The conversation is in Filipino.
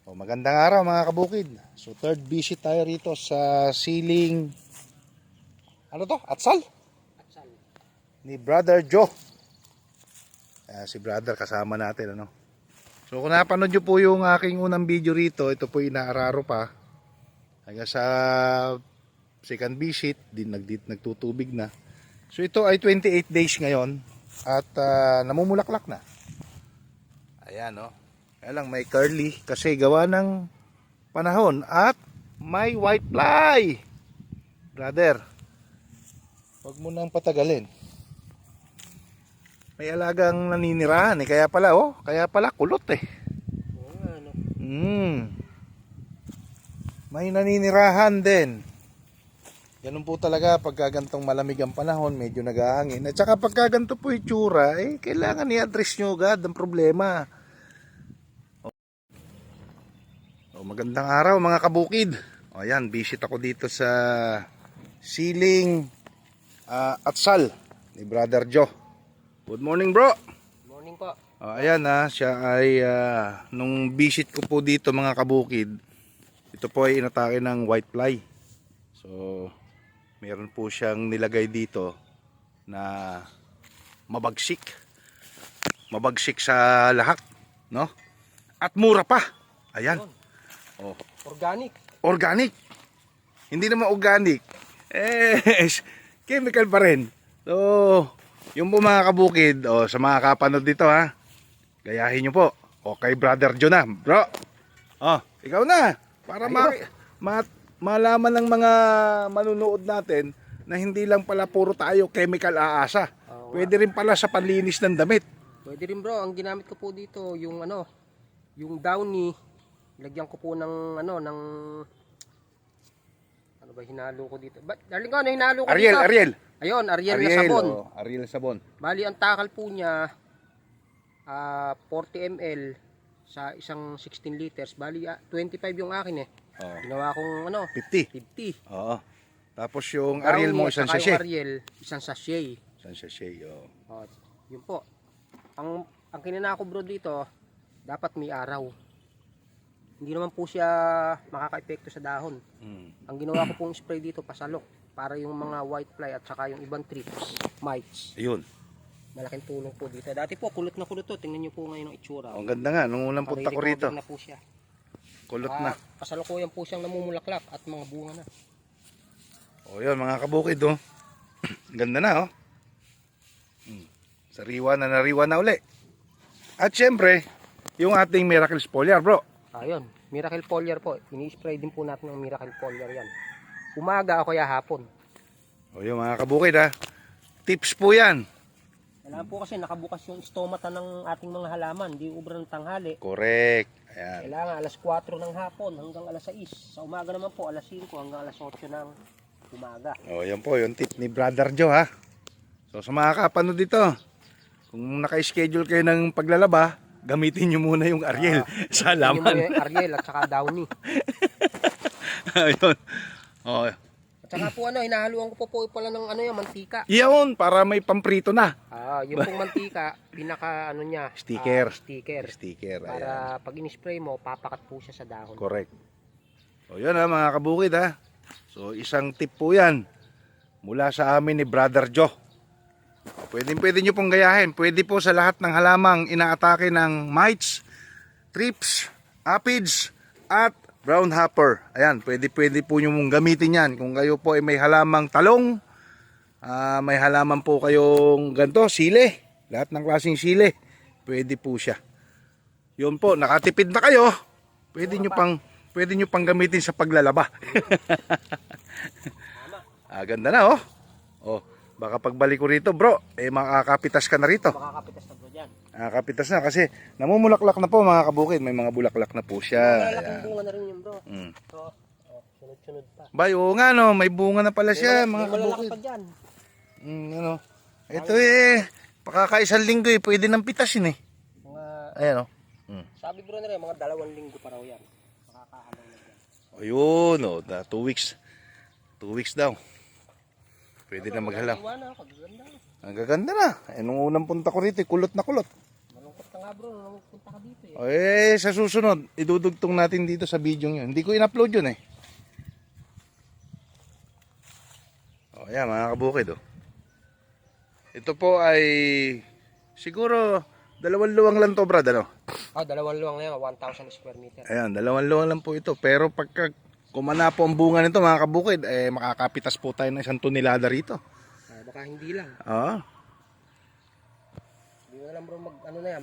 Magandang araw mga kabukid. So third visit tayo rito sa siling Atsal ni Brother Joe. Si Brother kasama natin So kung napanood nyo po yung aking unang video rito, ito po inaararo pa. Hanggang sa second visit, nagtutubig na. So ito ay 28 days ngayon at namumulaklak na. Ayan Kaya lang may curly kasi gawa ng panahon at may white fly. Brother, huwag mo nang patagalin. May alagang naninirahan kaya pala kulot May naninirahan din. Ganun po talaga pagka gantong malamig ang panahon, medyo nag-aangin. At saka pagka ganito po itsura, kailangan i-address nyo agad ang problema. Magandang araw mga kabukid. Ayan, visit ako dito sa siling Atsal ni Brother Joe. Good morning bro. Good morning po. Ayan siya ay nung visit ko po dito mga kabukid, ito po ay inatake ng white fly. So meron po siyang nilagay dito na mabagsik sa lahat, at mura pa. Ayan. Organic. Hindi naman organic. Chemical pa rin. So, yung po mga kabukid, sa mga kapanood dito gayahin nyo po. Kay Brother Joe na, bro. Ikaw na. Para malaman ng mga manunood natin na hindi lang pala puro tayo chemical aasa. Pwede rin pala sa panlinis ng damit. Pwede rin bro, ang ginamit ko po dito yung yung Downy. Lagyan ko po ng hinalo ko dito. Darling ko, hinalo ko dito? Ariel. Ayun, Ariel na sabon. Ariel sabon. Bali, ang takal po niya 40 ml sa isang 16 liters. Bali, 25 yung akin Ginawa kong 50. Oo. Tapos yung Ariel mo isang sachet. Yung Ariel, isang sachet. Yun po. Ang kinina ko bro dito, dapat may araw. Hindi naman po siya makaka-epekto sa dahon. Ang ginawa ko pong spray dito, pasalok. Para yung mga white fly at saka yung ibang trips, mites. Ayun. Malaking tulong po dito. Dati po, kulot na kulot to. Tingnan nyo po ngayon ang itsura. Ang ganda nga, nung unang punta ko rito. Na po siya. Kulot na. Kasalukuyan po siyang namumulaklak at mga bunga na. Yun mga kabukid Ganda na Sariwa na uli. At syempre, yung ating miracle foliar bro. Ayun, miracle foliar po. Ini-spray din po natin ng miracle foliar yan. Umaga o kaya hapon. Yun mga kabukid tips po yan. Kailangan po kasi nakabukas yung stomata ng ating mga halaman. Hindi ubra ng tanghali. Correct. Ayan. Kailangan alas 4 ng hapon hanggang alas 6. Sa umaga naman po alas 5 hanggang alas 8 ng umaga. Yan po yung tip ni Brother Joe So sa mga kapanood dito, kung naka-schedule kayo ng paglalaba, gamitin nyo muna yung Ariel sa halaman. Yung Ariel at saka Downy. Ayun. At saka po hinahaluan ko po pala ng yung mantika. Iyon, para may pamprito na. Yung pong mantika, pinaka niya, sticker. Para pag in-spray mo, papakat po siya sa dahon. Correct. Yun mga kabukid So isang tip po yan mula sa amin ni Brother Joe. Pwede nyo pong gayahin. Pwede po sa lahat ng halamang inaatake ng mites, trips, aphids, at brown hopper. Ayan, pwede po nyo mong gamitin yan. Kung kayo po ay may halamang talong, may halaman po kayong ganito, sile, lahat ng klaseng sile, pwede po siya. Yun po, nakatipid na kayo, pwede nyo pang gamitin sa paglalaba. Ganda na baka pagbalik ko rito bro, makakapitas ka na rito. Makakapitas na bro dyan. Kapitas na kasi namumulaklak na po mga kabukid. May mga bulaklak na po siya. Malaking bunga na rin yun bro. So, sunod-sunod pa. Oo nga may bunga na pala siya mga kabukid. Pa dyan. Ito pakakaisang linggo pwede nang pitasin Ayan Sabi bro na rin, mga 2 linggo pa raw yan. Makakahalaw na dyan. Ayun 2 weeks. 2 weeks daw. Pwede na maghalaw. Ang gaganda na. Nung unang punta ko rito, kulot na kulot. Malungkot ka nga bro, nung punta ka dito eh. O sa susunod, idudugtong natin dito sa video yun. Hindi ko in-upload yun eh. O yan mga kabukid oh. Ito po ay siguro 2 luwang lang to brad ano? Dalawang luwang na yan, 1,000 square meter. Ayan, 2 luwang lang po ito. Pero pagka kumana po ang bunga nito mga kabukid, makakapitas po tayo ng 1 tonelada rito. Baka hindi lang. Oo. Hindi na lang bro ano na yan,